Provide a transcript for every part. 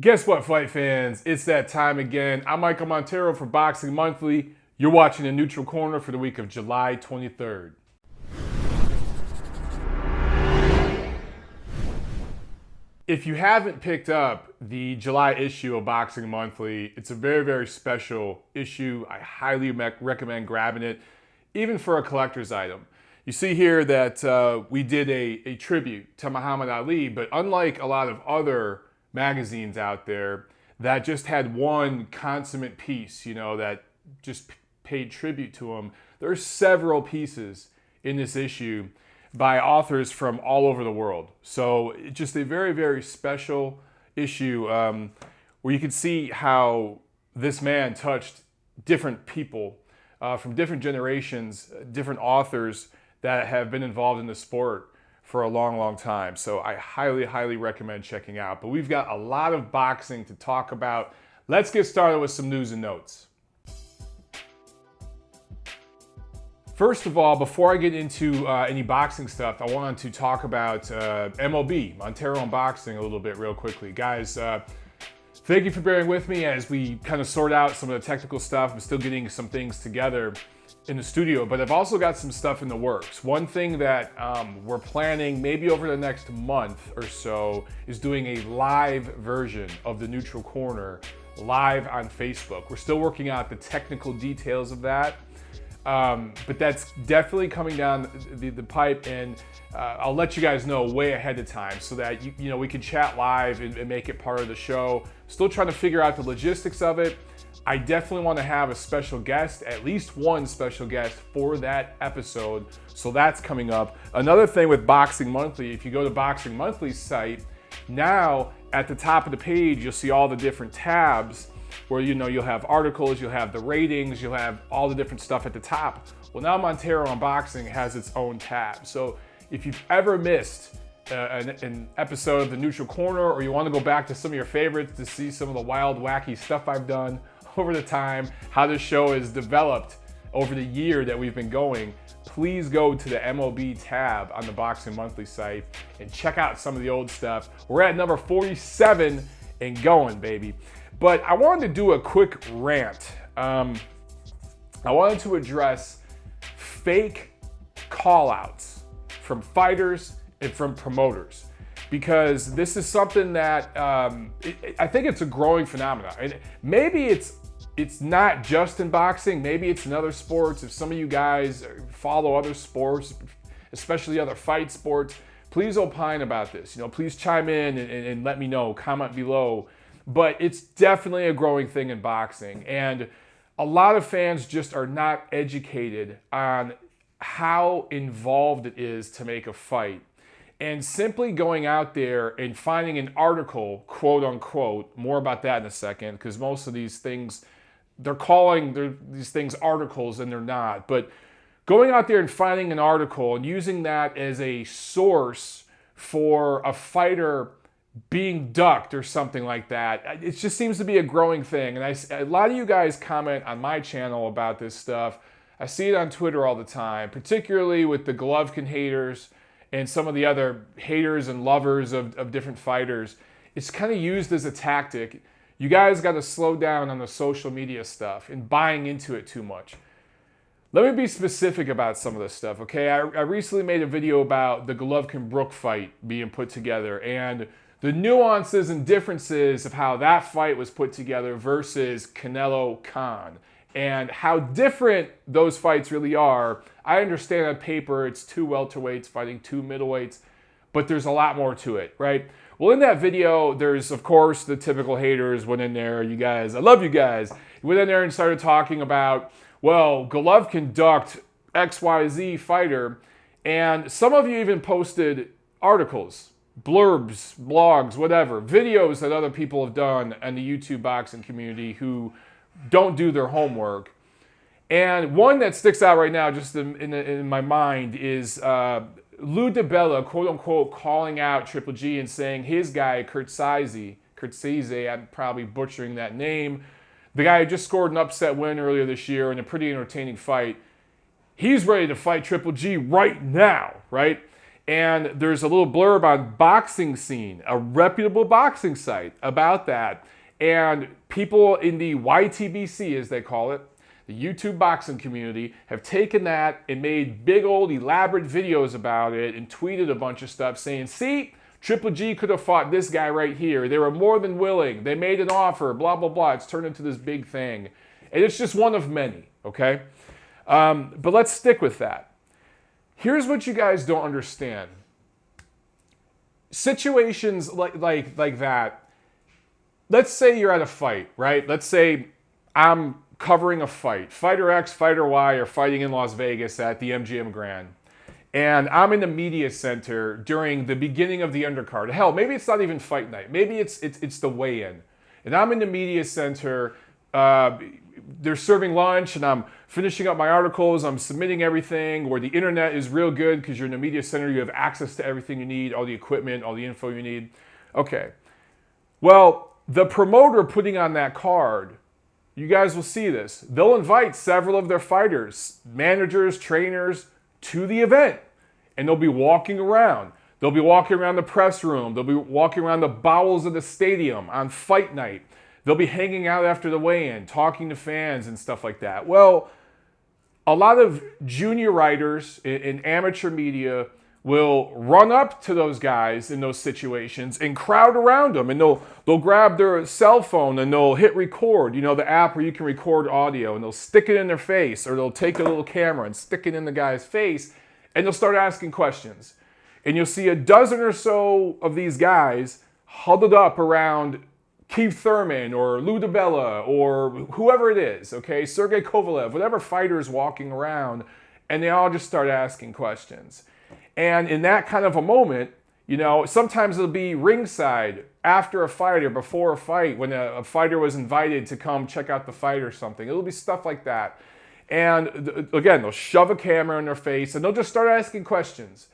Guess what, fight fans? It's that time again. I'm Michael Montero for Boxing Monthly. You're watching the Neutral Corner for the week of July 23rd. If you haven't picked up the July issue of Boxing Monthly, it's a very, very special issue. I highly recommend grabbing it, even for a collector's item. You see here that we did a tribute to Muhammad Ali, but unlike a lot of other magazines out there that just had one consummate piece, that just paid tribute to him, there are several pieces in this issue by authors from all over the world. So it's just a very, very special issue where you can see how this man touched different people from different generations, different authors that have been involved in the sport for a long, long time. So I highly, highly recommend checking out. But we've got a lot of boxing to talk about. Let's get started with some news and notes. First of all, before I get into any boxing stuff, I wanted to talk about MOB, Montero on Boxing, a little bit real quickly. Guys, thank you for bearing with me as we kind of sort out some of the technical stuff. I'm still getting some things together in the studio, but I've also got some stuff in the works. One thing that we're planning maybe over the next month or so is doing a live version of the Neutral Corner live on Facebook. We're still working out the technical details of that. But that's definitely coming down the pipe, and I'll let you guys know way ahead of time so that we can chat live and make it part of the show. Still trying to figure out the logistics of it. I definitely want to have a special guest, at least one special guest for that episode. So that's coming up. Another thing with Boxing Monthly, if you go to Boxing Monthly's site, now at the top of the page, you'll see all the different tabs where you'll have articles, you'll have the ratings, you'll have all the different stuff at the top. Well, now Montero on Boxing has its own tab. So if you've ever missed an episode of the Neutral Corner, or you want to go back to some of your favorites to see some of the wild, wacky stuff I've done over the time, how this show is developed over the year that we've been going, please go to the MOB tab on the Boxing Monthly site and check out some of the old stuff. We're at number 47 and going, baby. But I wanted to do a quick rant. I wanted to address fake callouts from fighters and from promoters, because this is something that I think it's a growing phenomenon. And maybe it's not just in boxing. Maybe it's in other sports. If some of you guys follow other sports, especially other fight sports, please opine about this. Please chime in and let me know. Comment below. But it's definitely a growing thing in boxing, and a lot of fans just are not educated on how involved it is to make a fight. And simply going out there and finding an article, quote unquote, more about that in a second, because most of these things, they're calling these things articles and they're not. But going out there and finding an article and using that as a source for a fighter being ducked or something like that, it just seems to be a growing thing. And a lot of you guys comment on my channel about this stuff. I see it on Twitter all the time, particularly with the Golovkin haters and some of the other haters and lovers of different fighters. It's kind of used as a tactic. You guys got to slow down on the social media stuff and buying into it too much. Let me be specific about some of this stuff, okay? I recently made a video about the Golovkin-Brook fight being put together and the nuances and differences of how that fight was put together versus Canelo-Khan, and how different those fights really are. I understand on paper it's two welterweights fighting two middleweights, but there's a lot more to it, right? Well, in that video, there's, of course, the typical haters went in there. You guys, I love you guys. Went in there and started talking about, well, Golovkin ducked XYZ fighter, and some of you even posted articles, blurbs, blogs, whatever, videos that other people have done in the YouTube boxing community who don't do their homework. And one that sticks out right now just in my mind is Lou DiBella, quote unquote, calling out Triple G and saying his guy, Kurtzize, I'm probably butchering that name, the guy who just scored an upset win earlier this year in a pretty entertaining fight, he's ready to fight Triple G right now, right? And there's a little blurb on Boxing Scene, a reputable boxing site, about that. And people in the YTBC, as they call it, the YouTube boxing community, have taken that and made big old elaborate videos about it and tweeted a bunch of stuff saying, see, Triple G could have fought this guy right here. They were more than willing. They made an offer, blah, blah, blah. It's turned into this big thing. And it's just one of many, okay? But let's stick with that. Here's what you guys don't understand. Situations like that, let's say you're at a fight, right? Let's say I'm covering a fight. Fighter X, Fighter Y are fighting in Las Vegas at the MGM Grand. And I'm in the media center during the beginning of the undercard. Hell, maybe it's not even fight night. Maybe it's the weigh-in. And I'm in the media center. They're serving lunch and I'm finishing up my articles. I'm submitting everything where the internet is real good because you're in the media center. You have access to everything you need, all the equipment, all the info you need. Okay. Well, the promoter putting on that card, you guys will see this. They'll invite several of their fighters, managers, trainers to the event. And they'll be walking around. They'll be walking around the press room. They'll be walking around the bowels of the stadium on fight night. They'll be hanging out after the weigh-in, talking to fans and stuff like that. Well, a lot of junior writers in amateur media will run up to those guys in those situations and crowd around them. And they'll grab their cell phone and they'll hit record, you know, the app where you can record audio, and they'll stick it in their face, or they'll take a little camera and stick it in the guy's face, and they'll start asking questions. And you'll see a dozen or so of these guys huddled up around Keith Thurman or Lou DiBella or whoever it is, okay, Sergey Kovalev, whatever fighter is walking around, and they all just start asking questions. And in that kind of a moment, you know, sometimes it'll be ringside after a fight or before a fight when a fighter was invited to come check out the fight or something. It'll be stuff like that. And again, they'll shove a camera in their face and they'll just start asking questions.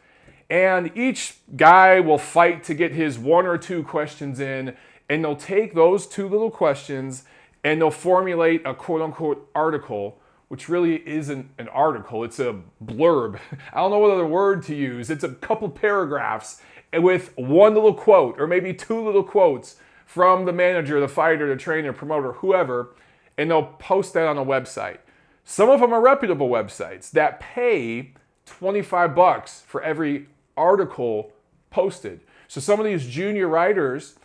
And each guy will fight to get his one or two questions in, and they'll take those two little questions and they'll formulate a quote-unquote article, which really isn't an article. It's a blurb. I don't know what other word to use. It's a couple paragraphs with one little quote or maybe two little quotes from the manager, the fighter, the trainer, promoter, whoever, and they'll post that on a website. Some of them are reputable websites that pay $25 for every article posted. So some of these junior writers,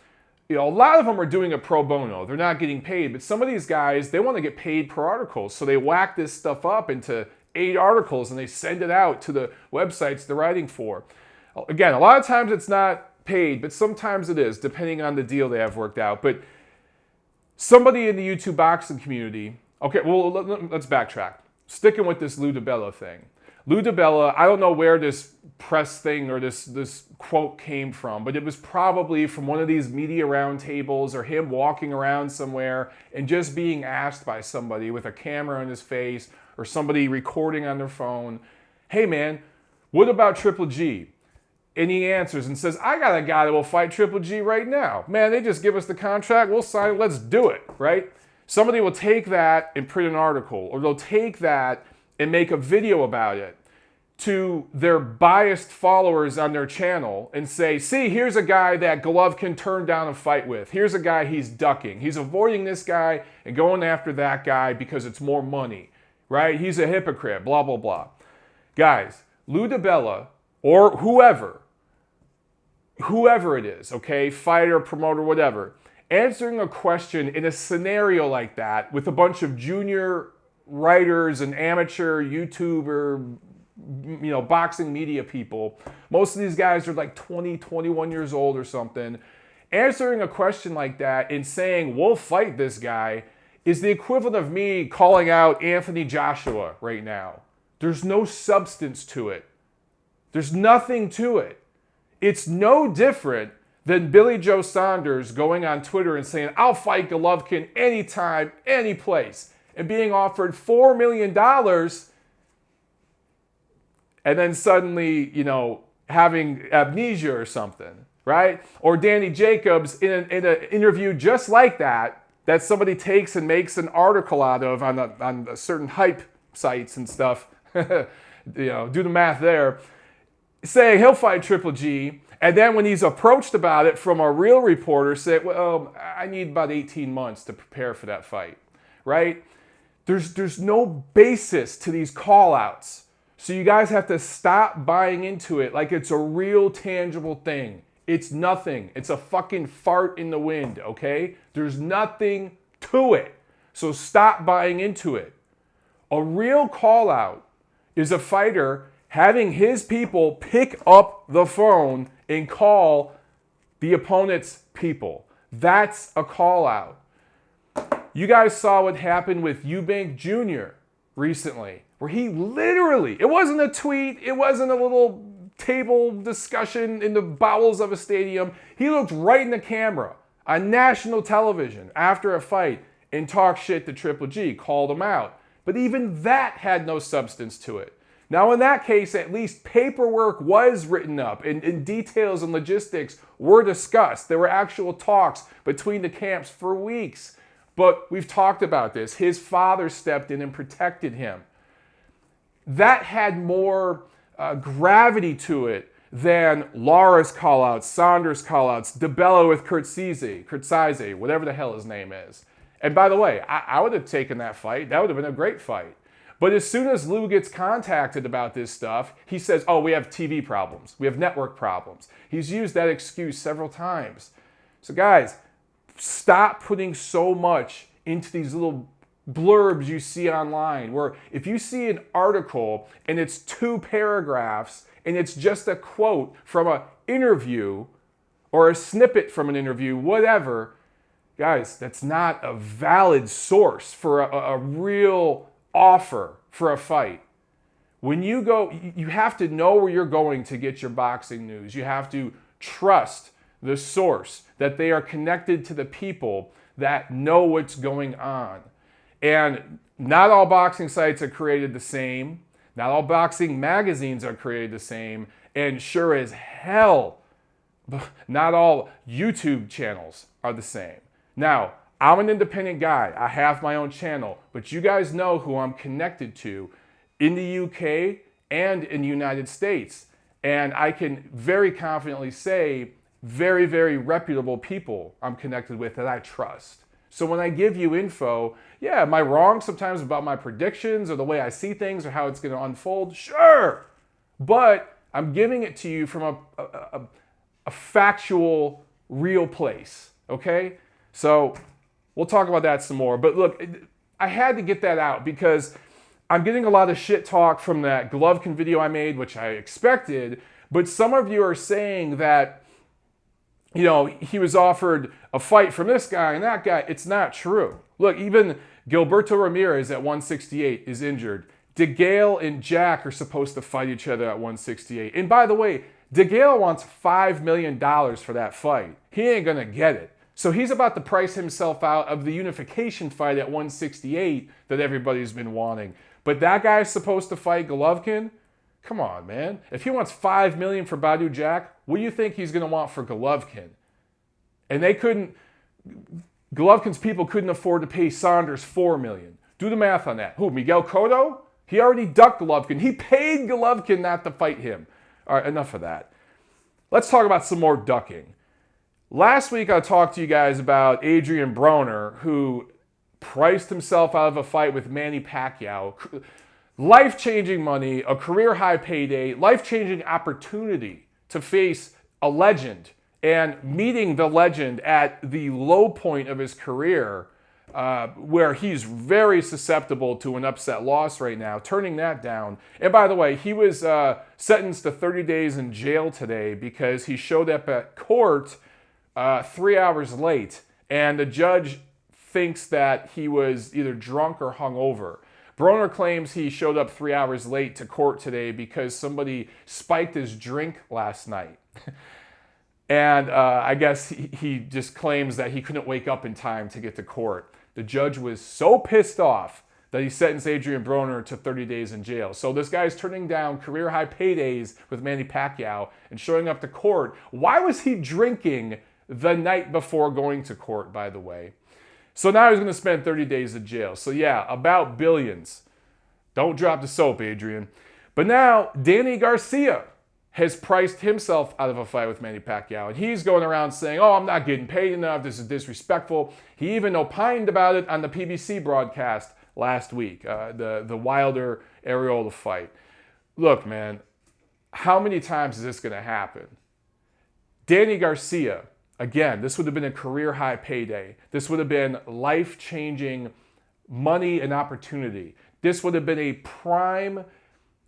you know, a lot of them are doing it pro bono. They're not getting paid, but some of these guys, they want to get paid per article. So they whack this stuff up into 8 articles and they send it out to the websites they're writing for. Again, a lot of times it's not paid, but sometimes it is, depending on the deal they have worked out. But somebody in the YouTube boxing community, okay, well, let's backtrack. Sticking with this Lou DiBella thing. Lou DiBella, I don't know where this press thing or this quote came from, but it was probably from one of these media roundtables or him walking around somewhere and just being asked by somebody with a camera in his face or somebody recording on their phone, hey man, what about Triple G? And he answers and says, I got a guy that will fight Triple G right now. Man, they just give us the contract, we'll sign it, let's do it, right? Somebody will take that and print an article, or they'll take that and make a video about it to their biased followers on their channel and say, see, here's a guy that Golovkin turned down a fight with. Here's a guy he's ducking. He's avoiding this guy and going after that guy because it's more money, right? He's a hypocrite, blah, blah, blah. Guys, Lou DiBella or whoever it is, okay, fighter, promoter, whatever, answering a question in a scenario like that with a bunch of junior writers and amateur YouTuber, you know, boxing media people. Most of these guys are like 20, 21 years old or something. Answering a question like that and saying, we'll fight this guy, is the equivalent of me calling out Anthony Joshua right now. There's no substance to it. There's nothing to it. It's no different than Billy Joe Saunders going on Twitter and saying, I'll fight Golovkin anytime, any place, and being offered $4 million and then suddenly, you know, having amnesia or something, right? Or Danny Jacobs in an interview just like that somebody takes and makes an article out of on certain hype sites and stuff, you know, do the math there, saying he'll fight Triple G. And then when he's approached about it from a real reporter, say, well, I need about 18 months to prepare for that fight, right? There's no basis to these call-outs. So you guys have to stop buying into it like it's a real tangible thing. It's nothing. It's a fucking fart in the wind, okay? There's nothing to it. So stop buying into it. A real call-out is a fighter having his people pick up the phone and call the opponent's people. That's a call-out. You guys saw what happened with Eubank Jr. recently, where he literally, it wasn't a tweet, it wasn't a little table discussion in the bowels of a stadium. He looked right in the camera on national television after a fight and talked shit to Triple G, called him out. But even that had no substance to it. Now, in that case, at least paperwork was written up and details and logistics were discussed. There were actual talks between the camps for weeks. But we've talked about this. His father stepped in and protected him. That had more gravity to it than Lara's callouts, Saunders' callouts, DeBella with Kurtzize, whatever the hell his name is. And by the way, I would have taken that fight. That would have been a great fight. But as soon as Lou gets contacted about this stuff, he says, oh, we have TV problems. We have network problems. He's used that excuse several times. So guys, stop putting so much into these little blurbs you see online, where if you see an article and it's 2 paragraphs and it's just a quote from an interview or a snippet from an interview, whatever, guys, that's not a valid source for a real offer for a fight. When you go, you have to know where you're going to get your boxing news. You have to trust the source, that they are connected to the people that know what's going on. And not all boxing sites are created the same. Not all boxing magazines are created the same. And sure as hell, not all YouTube channels are the same. Now, I'm an independent guy. I have my own channel. But you guys know who I'm connected to in the UK and in the United States. And I can very confidently say very, very reputable people I'm connected with that I trust. So when I give you info, yeah, am I wrong sometimes about my predictions or the way I see things or how it's going to unfold? Sure. But I'm giving it to you from a factual, real place. Okay? So we'll talk about that some more. But look, I had to get that out because I'm getting a lot of shit talk from that Golovkin video I made, which I expected. But some of you are saying that, you know, he was offered a fight from this guy and that guy. It's not true. Look, even Gilberto Ramirez at 168 is injured. DeGale and Jack are supposed to fight each other at 168. And by the way, DeGale wants $5 million for that fight. He ain't going to get it. So he's about to price himself out of the unification fight at 168 that everybody's been wanting. But that guy's supposed to fight Golovkin? Come on, man. If he wants $5 million for Badu Jack, what do you think he's going to want for Golovkin? And they couldn't, Golovkin's people couldn't afford to pay Saunders $4 million. Do the math on that. Who, Miguel Cotto? He already ducked Golovkin. He paid Golovkin not to fight him. All right, enough of that. Let's talk about some more ducking. Last week I talked to you guys about Adrian Broner, who priced himself out of a fight with Manny Pacquiao. Life-changing money, a career-high payday, life-changing opportunity to face a legend, and meeting the legend at the low point of his career, where he's very susceptible to an upset loss right now, turning that down. And by the way, he was sentenced to 30 days in jail today because he showed up at court 3 hours late, and the judge thinks that he was either drunk or hungover. Broner claims he showed up 3 hours late to court today because somebody spiked his drink last night. And I guess he just claims that he couldn't wake up in time to get to court. The judge was so pissed off that he sentenced Adrian Broner to 30 days in jail. So this guy's turning down career-high paydays with Manny Pacquiao and showing up to court. Why was he drinking the night before going to court, by the way? So now he's going to spend 30 days in jail. So yeah, about billions. Don't drop the soap, Adrian. But now Danny Garcia has priced himself out of a fight with Manny Pacquiao. And he's going around saying, oh, I'm not getting paid enough. This is disrespectful. He even opined about it on the PBC broadcast last week, the Wilder Arreola fight. Look, man, how many times is this going to happen? Danny Garcia, again, this would have been a career high payday. This would have been life-changing money and opportunity. This would have been a prime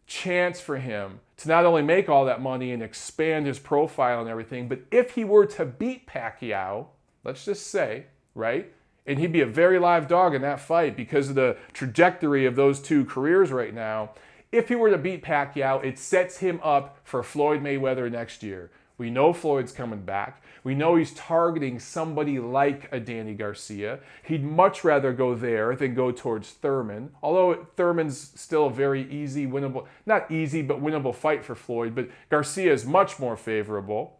chance for him to not only make all that money and expand his profile and everything, but if he were to beat Pacquiao, let's just say, right? And he'd be a very live dog in that fight because of the trajectory of those two careers right now. If he were to beat Pacquiao, it sets him up for Floyd Mayweather next year. We know Floyd's coming back. We know he's targeting somebody like a Danny Garcia. He'd much rather go there than go towards Thurman. Although Thurman's still a very easy, winnable, not easy, but winnable fight for Floyd. But Garcia is much more favorable.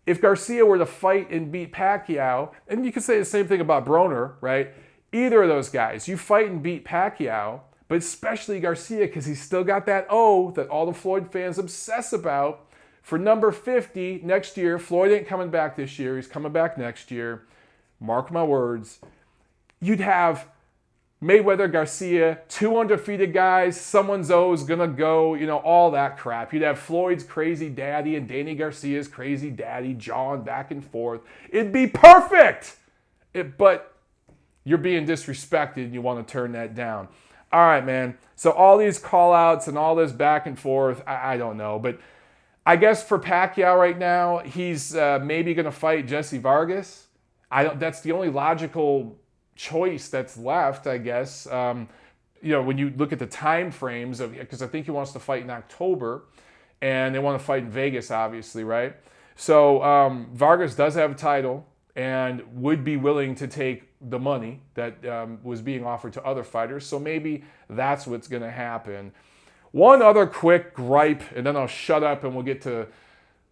If Garcia were to fight and beat Pacquiao, and you could say the same thing about Broner, right? Either of those guys, you fight and beat Pacquiao, but especially Garcia because he's still got that O that all the Floyd fans obsess about. For number 50 next year, Floyd ain't coming back this year. He's coming back next year. Mark my words. You'd have Mayweather, Garcia, two undefeated guys. Someone's O is going to go, all that crap. You'd have Floyd's crazy daddy and Danny Garcia's crazy daddy jawing back and forth. It'd be perfect. But you're being disrespected and you want to turn that down. All right, man. So all these call-outs and all this back and forth, I don't know. But I guess for Pacquiao right now, he's maybe going to fight Jesse Vargas. That's the only logical choice that's left, I guess. When you look at the time frames of, because I think he wants to fight in October, and they want to fight in Vegas, obviously, right? So Vargas does have a title and would be willing to take the money that was being offered to other fighters. So maybe that's what's going to happen. One other quick gripe, and then I'll shut up and we'll get to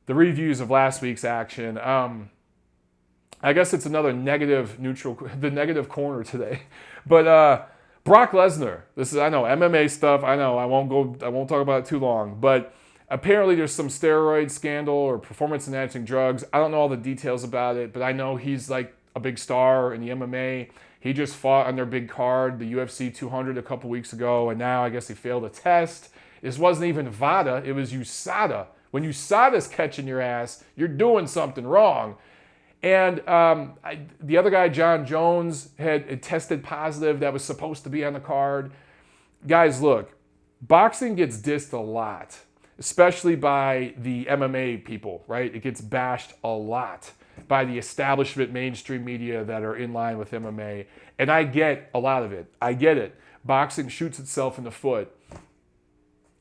the reviews of last week's action. I guess it's another the negative corner today. But Brock Lesnar, I know MMA stuff. I know I won't talk about it too long. But apparently there's some steroid scandal or performance-enhancing drugs. I don't know all the details about it, but I know he's like a big star in the MMA. He just fought on their big card, the UFC 200, a couple weeks ago, and now I guess he failed a test. This wasn't even VADA, it was USADA. When USADA's catching your ass, you're doing something wrong. And the other guy, John Jones, had tested positive. That was supposed to be on the card. Guys, look, boxing gets dissed a lot, especially by the MMA people, right? It gets bashed a lot by the establishment mainstream media that are in line with MMA. And I get a lot of it. I get it. Boxing shoots itself in the foot.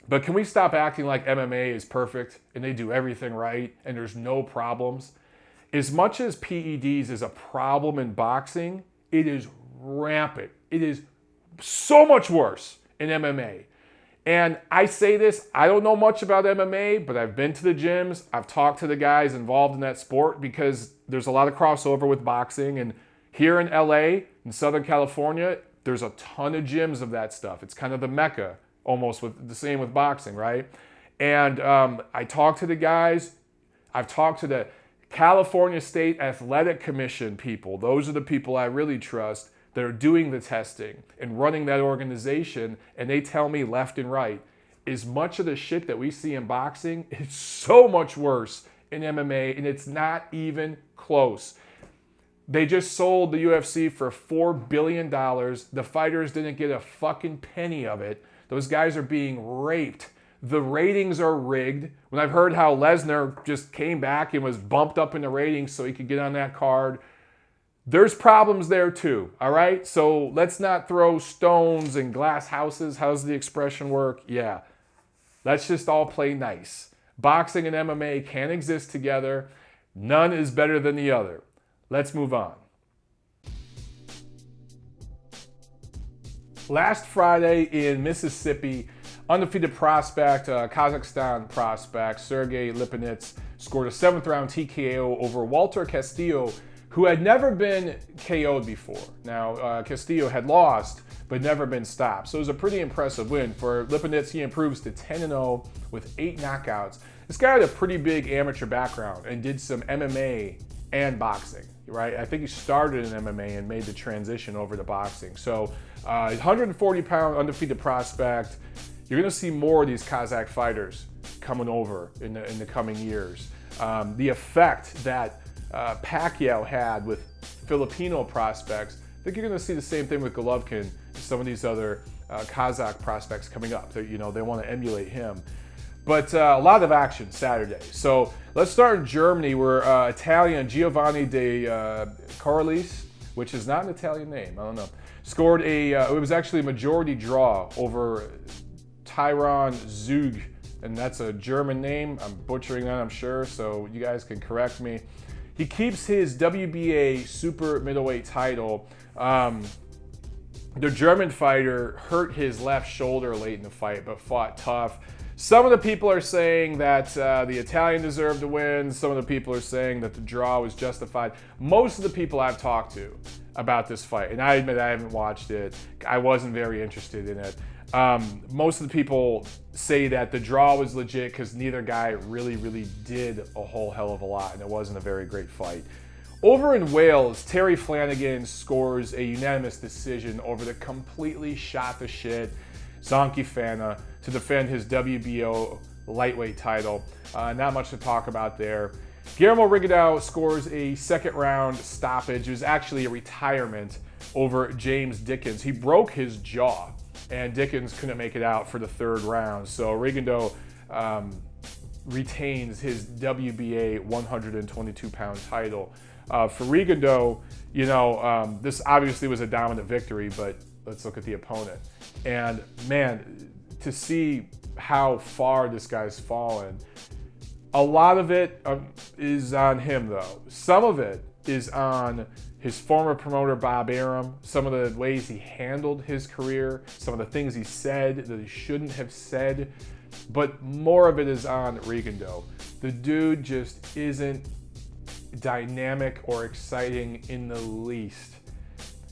But can we stop acting like MMA is perfect and they do everything right and there's no problems? As much as PEDs is a problem in boxing, it is rampant. It is so much worse in MMA. And I say this, I don't know much about MMA, but I've been to the gyms. I've talked to the guys involved in that sport because there's a lot of crossover with boxing. And here in LA, in Southern California, there's a ton of gyms of that stuff. It's kind of the mecca, almost with the same with boxing, right? And I talked to the guys. I've talked to the California State Athletic Commission people. Those are the people I really trust that are doing the testing and running that organization, and they tell me left and right, as much of the shit that we see in boxing is so much worse in MMA, and it's not even close. They just sold the UFC for $4 billion. The fighters didn't get a fucking penny of it. Those guys are being raped. The ratings are rigged. When I've heard how Lesnar just came back and was bumped up in the ratings so he could get on that card, there's problems there too, all right? So let's not throw stones in glass houses. How's the expression work? Yeah. Let's just all play nice. Boxing and MMA can exist together. None is better than the other. Let's move on. Last Friday in Mississippi, undefeated prospect, Kazakhstan prospect, Sergey Lipinets scored a 7th-round TKO over Walter Castillo, who had never been KO'd before. Now, Castillo had lost, but never been stopped. So it was a pretty impressive win. For Lipinets, he improves to 10-0 with 8 knockouts. This guy had a pretty big amateur background and did some MMA and boxing, right? I think he started in MMA and made the transition over to boxing. So 140-pound undefeated prospect. You're going to see more of these Kazakh fighters coming over in the coming years. The effect that Pacquiao had with Filipino prospects, I think you're going to see the same thing with Golovkin and some of these other Kazakh prospects coming up. They want to emulate him. But a lot of action Saturday. So let's start in Germany, where Italian Giovanni de Corralis, which is not an Italian name, I don't know, scored it was actually a majority draw over Tyron Zug, and that's a German name. I'm butchering that, I'm sure, so you guys can correct me. He keeps his WBA super middleweight title. The German fighter hurt his left shoulder late in the fight, but fought tough. Some of the people are saying that the Italian deserved to win. Some of the people are saying that the draw was justified. Most of the people I've talked to about this fight, and I admit I haven't watched it, I wasn't very interested in it. Most of the people say that the draw was legit because neither guy really did a whole hell of a lot, and it wasn't a very great fight. Over in Wales, Terry Flanagan scores a unanimous decision over the completely shot to shit Zonky Fana to defend his WBO lightweight title. Not much to talk about there. Guillermo Rigondeaux scores a second round stoppage. It was actually a retirement over James Dickens. He broke his jaw, and Dickens couldn't make it out for the third round. So Rigondeaux retains his WBA 122-pound title. For Rigondeaux, this obviously was a dominant victory, but let's look at the opponent. And man, to see how far this guy's fallen, a lot of it is on him though. Some of it is on his former promoter, Bob Arum, some of the ways he handled his career, some of the things he said that he shouldn't have said, but more of it is on Rigondeaux. The dude just isn't dynamic or exciting in the least.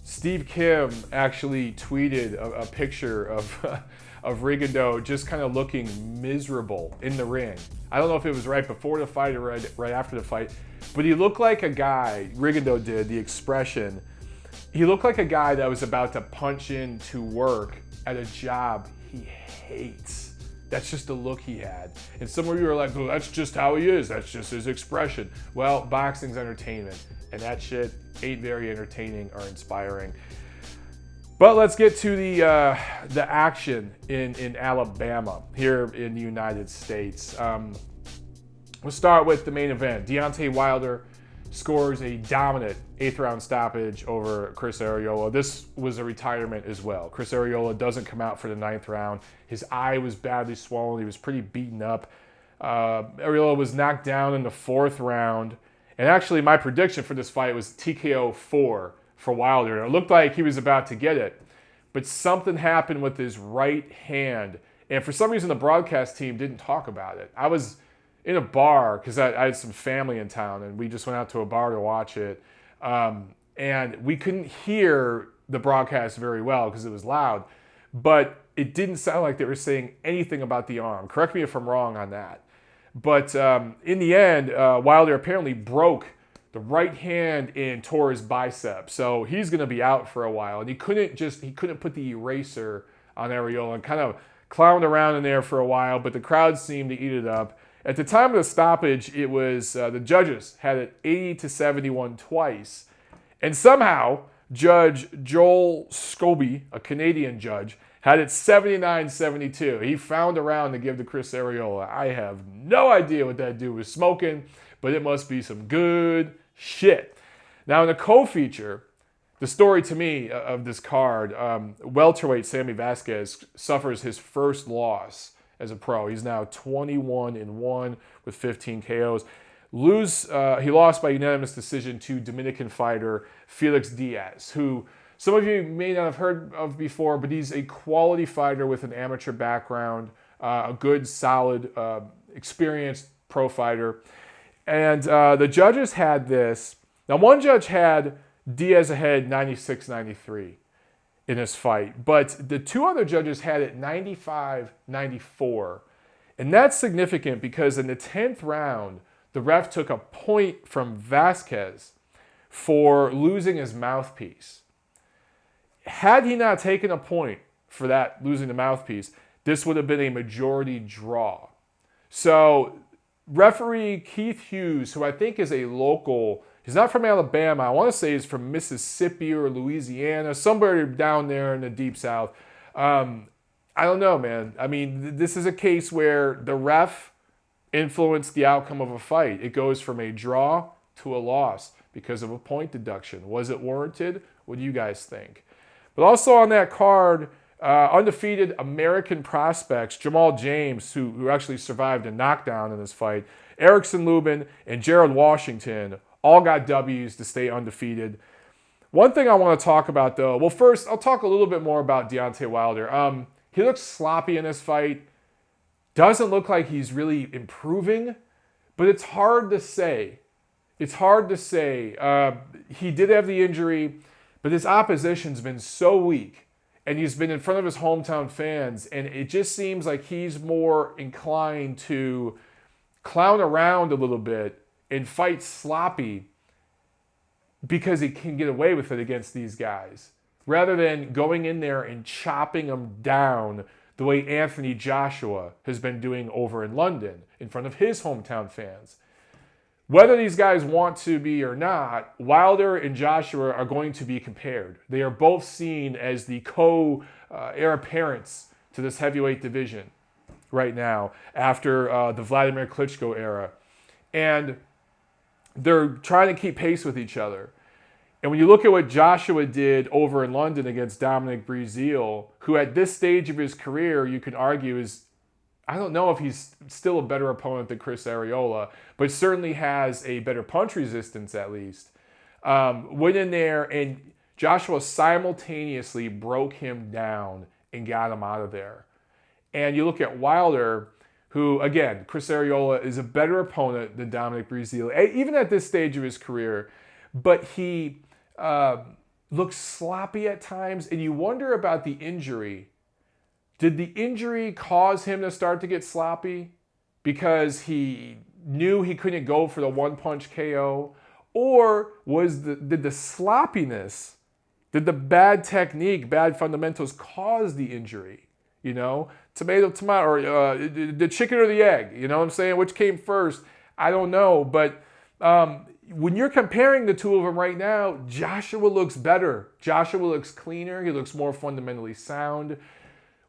Steve Kim actually tweeted a picture of Rigondeaux just kind of looking miserable in the ring. I don't know if it was right before the fight or right after the fight, but he looked like a guy, Rigondeaux did, the expression, he looked like a guy that was about to punch in to work at a job he hates. That's just the look he had. And some of you are like, well, that's just how he is. That's just his expression. Well, boxing's entertainment, and that shit ain't very entertaining or inspiring. But let's get to the action in Alabama, here in the United States. We'll start with the main event. Deontay Wilder scores a dominant 8th round stoppage over Chris Arreola. This was a retirement as well. Chris Arreola doesn't come out for the 9th round. His eye was badly swollen. He was pretty beaten up. Arreola was knocked down in the 4th round. And actually, my prediction for this fight was TKO 4 for Wilder. It looked like he was about to get it, but something happened with his right hand. And for some reason, the broadcast team didn't talk about it. I was in a bar because I had some family in town, and we just went out to a bar to watch it. And we couldn't hear the broadcast very well because it was loud, but it didn't sound like they were saying anything about the arm. Correct me if I'm wrong on that. But in the end, Wilder apparently broke the right hand and tore his bicep. So he's going to be out for a while. And he couldn't put the eraser on Arreola and kind of clowned around in there for a while, but the crowd seemed to eat it up. At the time of the stoppage, it was the judges had it 80-71 twice. And somehow, Judge Joel Scobie, a Canadian judge, had it 79-72. He found a round to give to Chris Arreola. I have no idea what that dude was smoking, but it must be some good shit. Now, in the co-feature, the story to me of this card, welterweight Sammy Vasquez suffers his first loss as a pro. He's now 21-1 with 15 KOs. He lost by unanimous decision to Dominican fighter Felix Diaz, who some of you may not have heard of before, but he's a quality fighter with an amateur background, a good, solid, experienced pro fighter. And the judges had this. Now, one judge had Diaz ahead 96-93 in this fight, but the two other judges had it 95-94. And that's significant because in the 10th round, the ref took a point from Vasquez for losing his mouthpiece. Had he not taken a point for that, losing the mouthpiece, this would have been a majority draw. So referee Keith Hughes, who I think is a local, he's not from Alabama, I want to say he's from Mississippi or Louisiana, somewhere down there in the deep south. I don't know, man. I mean, this is a case where the ref influenced the outcome of a fight. It goes from a draw to a loss because of a point deduction. Was it warranted? What do you guys think? But also on that card, undefeated American prospects, Jamal James, who actually survived a knockdown in this fight, Erickson Lubin, and Jared Washington all got W's to stay undefeated. One thing I want to talk about, though, well, first, I'll talk a little bit more about Deontay Wilder. He looks sloppy in this fight. Doesn't look like he's really improving, but it's hard to say. It's hard to say. He did have the injury, but his opposition's been so weak, and he's been in front of his hometown fans, and it just seems like he's more inclined to clown around a little bit and fight sloppy because he can get away with it against these guys, rather than going in there and chopping them down the way Anthony Joshua has been doing over in London in front of his hometown fans. Whether these guys want to be or not, Wilder and Joshua are going to be compared. They are both seen as the heir apparents to this heavyweight division right now after the Vladimir Klitschko era. And they're trying to keep pace with each other. And when you look at what Joshua did over in London against Dominic Breazeale, who at this stage of his career, you can argue is, I don't know if he's still a better opponent than Chris Arreola, but certainly has a better punch resistance at least. Went in there and Joshua simultaneously broke him down and got him out of there. And you look at Wilder, who, again, Chris Arreola is a better opponent than Dominic Breazeale, even at this stage of his career, but he looks sloppy at times, and you wonder about the injury. Did the injury cause him to start to get sloppy because he knew he couldn't go for the one-punch KO? Or did the sloppiness, did the bad technique, bad fundamentals cause the injury? You know, tomato, or the chicken or the egg, you know what I'm saying? Which came first? I don't know, but when you're comparing the two of them right now, Joshua looks better. Joshua looks cleaner. He looks more fundamentally sound.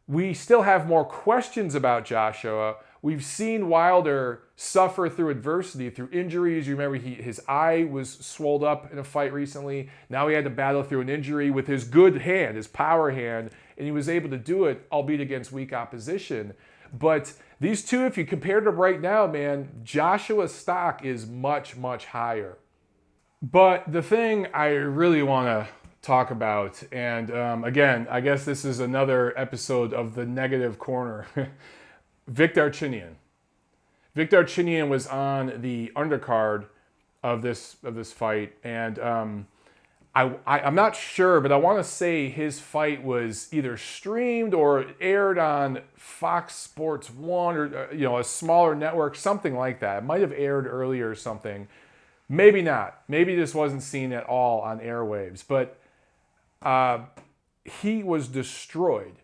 We still have more questions about Joshua. We've seen Wilder suffer through adversity, through injuries. You remember his eye was swelled up in a fight recently. Now he had to battle through an injury with his good hand, his power hand, and he was able to do it, albeit against weak opposition. But these two, if you compared them right now, man, Joshua's stock is much, much higher. But the thing I really want to talk about, and again, I guess this is another episode of the negative corner. Vic Darchinyan. Vic Darchinyan was on the undercard of this fight, and I'm not sure, but I want to say his fight was either streamed or aired on Fox Sports 1 or a smaller network, something like that. It might have aired earlier or something. Maybe not. Maybe this wasn't seen at all on airwaves, but he was destroyed.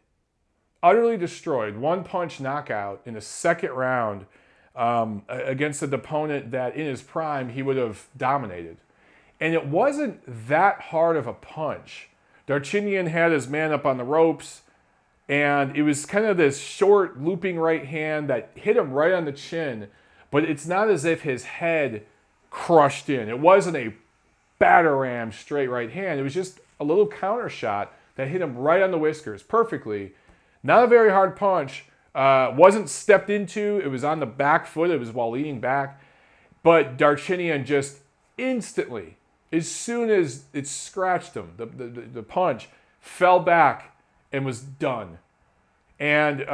Utterly destroyed. One-punch knockout in the second round against an opponent that in his prime he would have dominated. And it wasn't that hard of a punch. Darchinyan had his man up on the ropes, and it was kind of this short, looping right hand that hit him right on the chin, but it's not as if his head crushed in. It wasn't a batter-ram straight right hand. It was just a little counter shot that hit him right on the whiskers perfectly. Not a very hard punch. Wasn't stepped into. It was on the back foot. It was while leaning back. But Darchinyan just instantly, as soon as it scratched him, the punch fell back and was done. And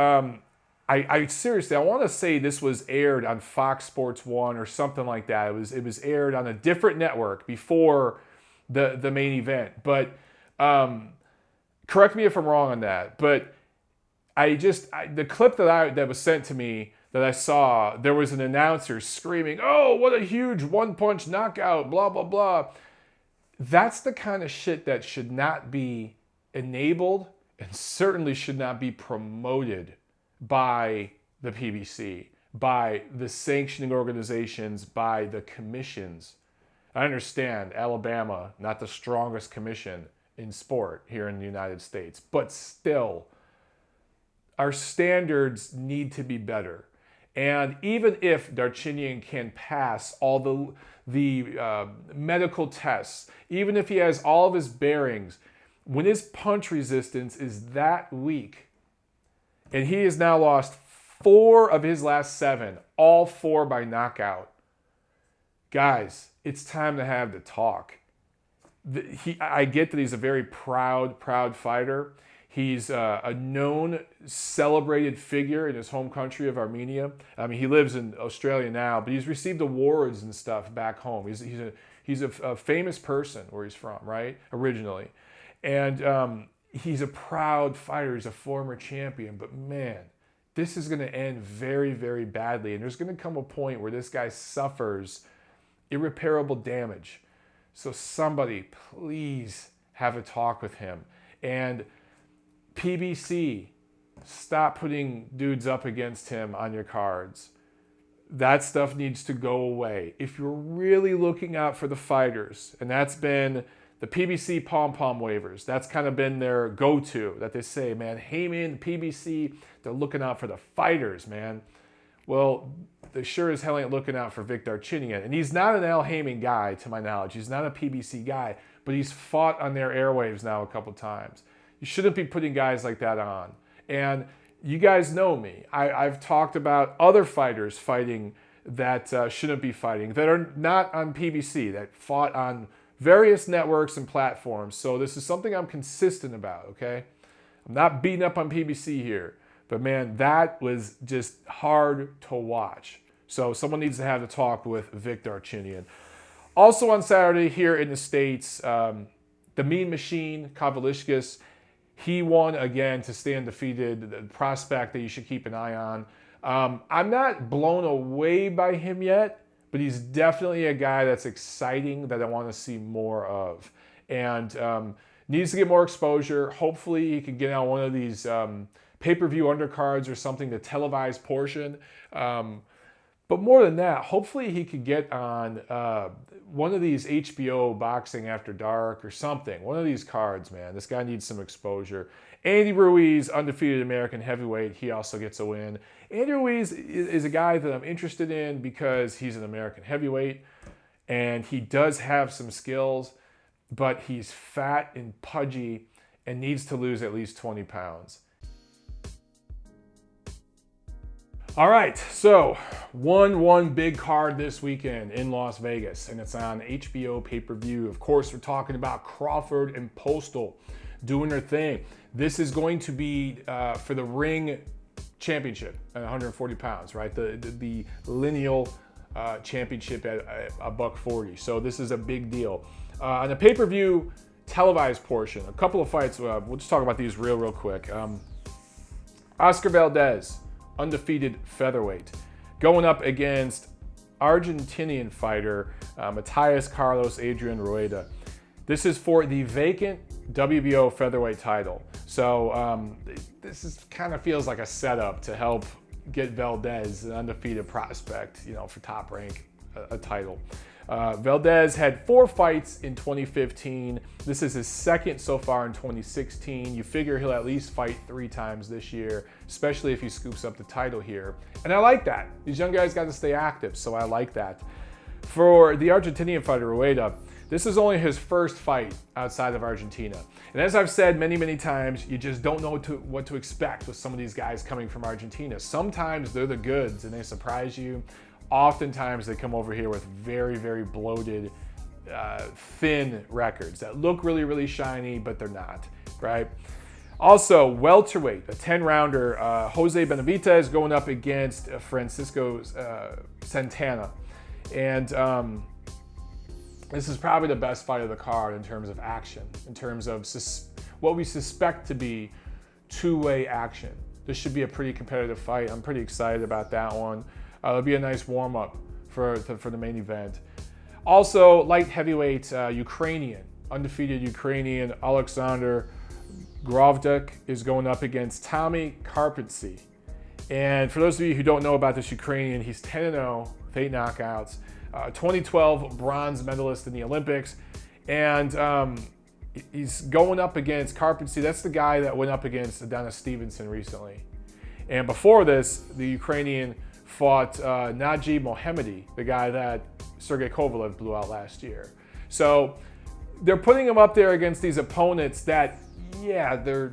I seriously, I want to say this was aired on Fox Sports 1 or something like that. It was aired on a different network before the main event. But correct me if I'm wrong on that. But the clip that was sent to me, that I saw, there was an announcer screaming, "Oh, what a huge one-punch knockout, blah, blah, blah." That's the kind of shit that should not be enabled and certainly should not be promoted by the PBC, by the sanctioning organizations, by the commissions. I understand Alabama, not the strongest commission in sport here in the United States, but still, our standards need to be better. And even if Darchinyan can pass all the medical tests, even if he has all of his bearings, when his punch resistance is that weak, and he has now lost 4 of his last 7, all 4 by knockout, guys, it's time to have the talk. I get that he's a very proud fighter. He's a known, celebrated figure in his home country of Armenia. I mean, he lives in Australia now, but he's received awards and stuff back home. He's a famous person where he's from, right? Originally. And he's a proud fighter. He's a former champion. But man, this is going to end very, very badly. And there's going to come a point where this guy suffers irreparable damage. So somebody, please have a talk with him. And PBC, stop putting dudes up against him on your cards. That stuff needs to go away. If you're really looking out for the fighters, and that's been the PBC pom-pom waivers, that's kind of been their go-to, that they say, man, Heyman, PBC, they're looking out for the fighters, man. Well, they sure as hell ain't looking out for Vic Darchinyan. And he's not an Al Heyman guy, to my knowledge. He's not a PBC guy, but he's fought on their airwaves now a couple times. You shouldn't be putting guys like that on. And you guys know me. I've talked about other fighters fighting that shouldn't be fighting, that are not on PBC, that fought on various networks and platforms. So this is something I'm consistent about, okay? I'm not beating up on PBC here. But man, that was just hard to watch. So someone needs to have a talk with Vic Darchinyan. Also on Saturday here in the States, the Mean Machine, Kavalishkis, he won again to stay undefeated, the prospect that you should keep an eye on. I'm not blown away by him yet, but he's definitely a guy that's exciting that I want to see more of. And needs to get more exposure. Hopefully he can get on one of these pay-per-view undercards or something, the televised portion. But more than that, hopefully he could get on one of these HBO Boxing After Dark or something. One of these cards, man. This guy needs some exposure. Andy Ruiz, undefeated American heavyweight. He also gets a win. Andy Ruiz is a guy that I'm interested in because he's an American heavyweight and he does have some skills, but he's fat and pudgy and needs to lose at least 20 pounds. All right, so one big card this weekend in Las Vegas, and it's on HBO pay-per-view. Of course, we're talking about Crawford and Postol doing their thing. This is going to be for the Ring Championship at 140 pounds, right? The lineal championship at $140. So this is a big deal. On the pay-per-view televised portion, a couple of fights. We'll just talk about these real quick. Oscar Valdez, undefeated featherweight, going up against Argentinian fighter Matthias Carlos Adrian Rueda. This is for the vacant WBO featherweight title. So this kind of feels like a setup to help get Valdez, an undefeated prospect, for Top Rank, a title. Valdez had 4 fights in 2015. This is his second so far in 2016. You figure he'll at least fight 3 times this year, especially if he scoops up the title here. And I like that. These young guys got to stay active, so I like that. For the Argentinian fighter, Rueda, this is only his first fight outside of Argentina. And as I've said many times, you just don't know what to expect with some of these guys coming from Argentina. Sometimes they're the goods and they surprise you. Oftentimes they come over here with very bloated, thin records that look really shiny, but they're not, right? Also, welterweight, a 10-rounder, Jose Benavidez going up against Francisco Santana. And this is probably the best fight of the card in terms of action, in terms of what we suspect to be two-way action. This should be a pretty competitive fight. I'm pretty excited about that one. It'll be a nice warm-up for the main event. Also, light heavyweight Ukrainian, undefeated Ukrainian Alexander Grovduk is going up against Tommy Karpinski. And for those of you who don't know about this Ukrainian, he's 10-0, 8 knockouts, 2012 bronze medalist in the Olympics. And he's going up against Karpinski. That's the guy that went up against Adonis Stevenson recently. And before this, the Ukrainian fought Najib Mohammadi, the guy that Sergey Kovalev blew out last year. So they're putting him up there against these opponents that, yeah, they're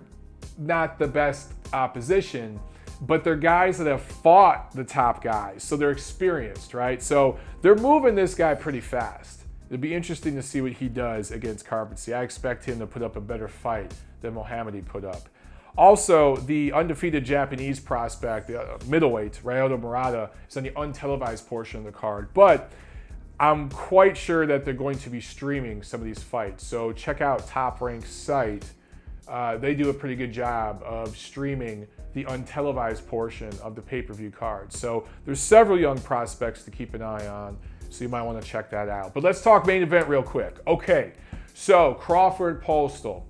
not the best opposition, but they're guys that have fought the top guys, so they're experienced, right? So they're moving this guy pretty fast. It'll be interesting to see what he does against Karpinski. I expect him to put up a better fight than Mohammadi put up. Also, the undefeated Japanese prospect, the middleweight, Ryoto Murata, is on the untelevised portion of the card, but I'm quite sure that they're going to be streaming some of these fights. So check out Top Rank's site. They do a pretty good job of streaming the untelevised portion of the pay-per-view card. So there's several young prospects to keep an eye on, so you might want to check that out. But let's talk main event real quick. Okay, so Crawford-Postol.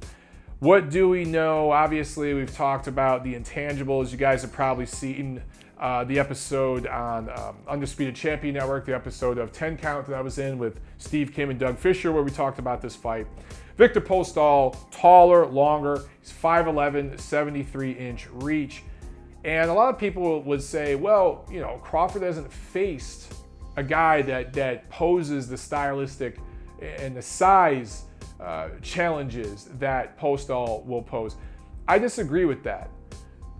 What do we know? Obviously, we've talked about the intangibles. You guys have probably seen the episode on Undisputed Champion Network, the episode of 10 Count that I was in with Steve Kim and Doug Fisher, where we talked about this fight. Victor Postol, taller, longer, he's 5'11", 73-inch reach. And a lot of people would say, well, you know, Crawford hasn't faced a guy that poses the stylistic and the size challenges that Postol will pose. I disagree with that.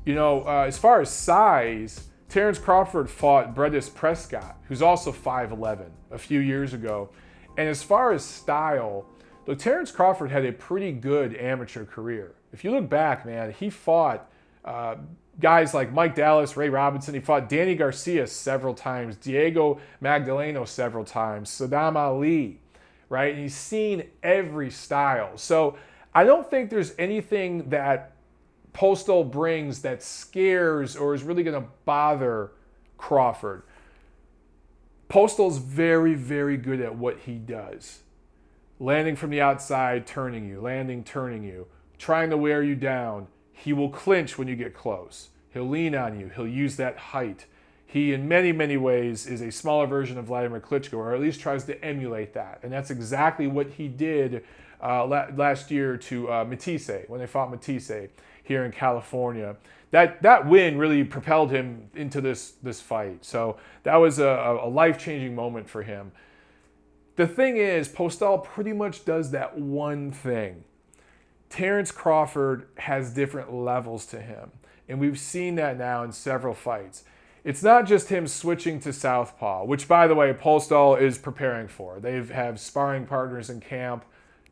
You know, as far as size, Terrence Crawford fought Bredis Prescott, who's also 5'11", a few years ago. And as far as style, look, Terrence Crawford had a pretty good amateur career. If you look back, man, he fought guys like Mike Dallas, Ray Robinson. He fought Danny Garcia several times, Diego Magdaleno several times, Saddam Ali, right? And he's seen every style. So I don't think there's anything that Postol brings that scares or is really going to bother Crawford. Postol's very, very good at what he does. Landing from the outside, turning you, landing, turning you, trying to wear you down. He will clinch when you get close. He'll lean on you. He'll use that height. He, in many, many ways, is a smaller version of Vladimir Klitschko, or at least tries to emulate that. And that's exactly what he did last year to Matisse, when they fought Matisse here in California. That win really propelled him into this fight. So that was a life-changing moment for him. The thing is, Postol pretty much does that one thing. Terrence Crawford has different levels to him, and we've seen that now in several fights. It's not just him switching to southpaw, which, by the way, Postol is preparing for. They have sparring partners in camp,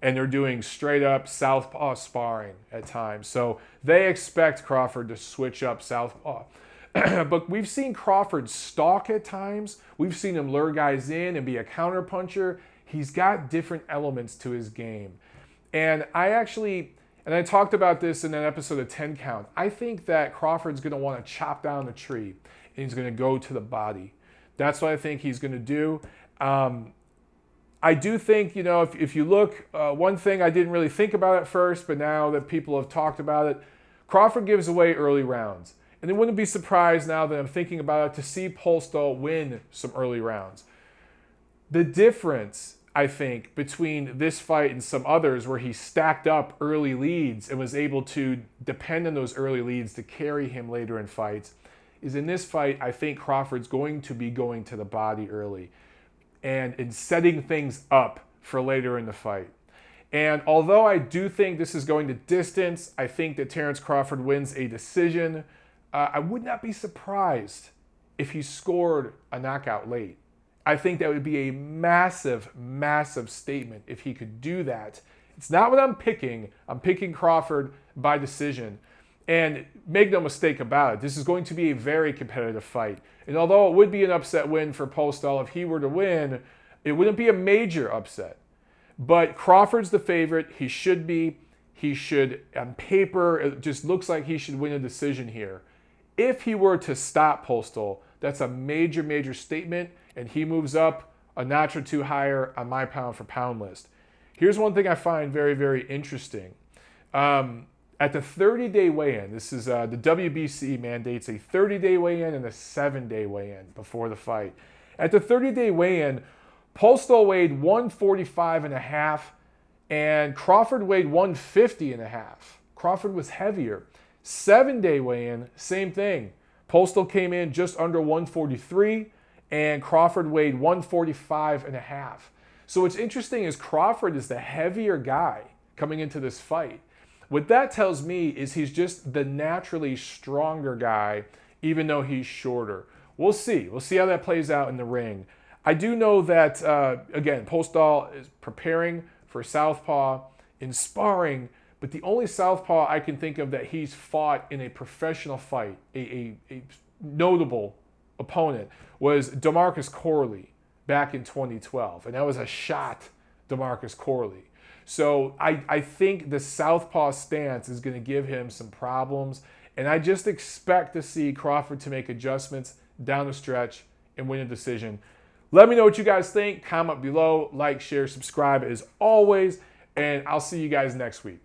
and they're doing straight-up southpaw sparring at times. So they expect Crawford to switch up southpaw. But we've seen Crawford stalk at times. We've seen him lure guys in and be a counterpuncher. He's got different elements to his game. And I talked about this in an episode of 10 Count. I think that Crawford's going to want to chop down the tree, and he's going to go to the body. That's what I think he's going to do. I do think, you know, if you look, one thing I didn't really think about at first, but now that people have talked about it, Crawford gives away early rounds. And I wouldn't be surprised now that I'm thinking about it to see Postol win some early rounds. The difference, I think, between this fight and some others where he stacked up early leads and was able to depend on those early leads to carry him later in fights, is in this fight, I think Crawford's going to be going to the body early and setting things up for later in the fight. And although I do think this is going to distance, I think that Terrence Crawford wins a decision. I would not be surprised if he scored a knockout late. I think that would be a massive, massive statement if he could do that. It's not what I'm picking. I'm picking Crawford by decision. And make no mistake about it, this is going to be a very competitive fight. And although it would be an upset win for Postol if he were to win, it wouldn't be a major upset. But Crawford's the favorite. He should be. He should, on paper, it just looks like he should win a decision here. If he were to stop Postol, that's a major, major statement, and he moves up a notch or two higher on my pound for pound list. Here's one thing I find very, very interesting. At the 30-day weigh-in, this is the WBC mandates a 30-day weigh-in and a 7-day weigh-in before the fight. At the 30-day weigh-in, Postol weighed 145.5 and Crawford weighed 150.5. Crawford was heavier. 7-day weigh-in, same thing. Postol came in just under 143 and Crawford weighed 145.5. So what's interesting is Crawford is the heavier guy coming into this fight. What that tells me is he's just the naturally stronger guy, even though he's shorter. We'll see. We'll see how that plays out in the ring. I do know that, again, Postol is preparing for southpaw in sparring, but the only southpaw I can think of that he's fought in a professional fight, a notable opponent, was DeMarcus Corley back in 2012. And that was a shot DeMarcus Corley. So I think the southpaw stance is going to give him some problems. And I just expect to see Crawford to make adjustments down the stretch and win a decision. Let me know what you guys think. Comment below, like, share, subscribe as always. And I'll see you guys next week.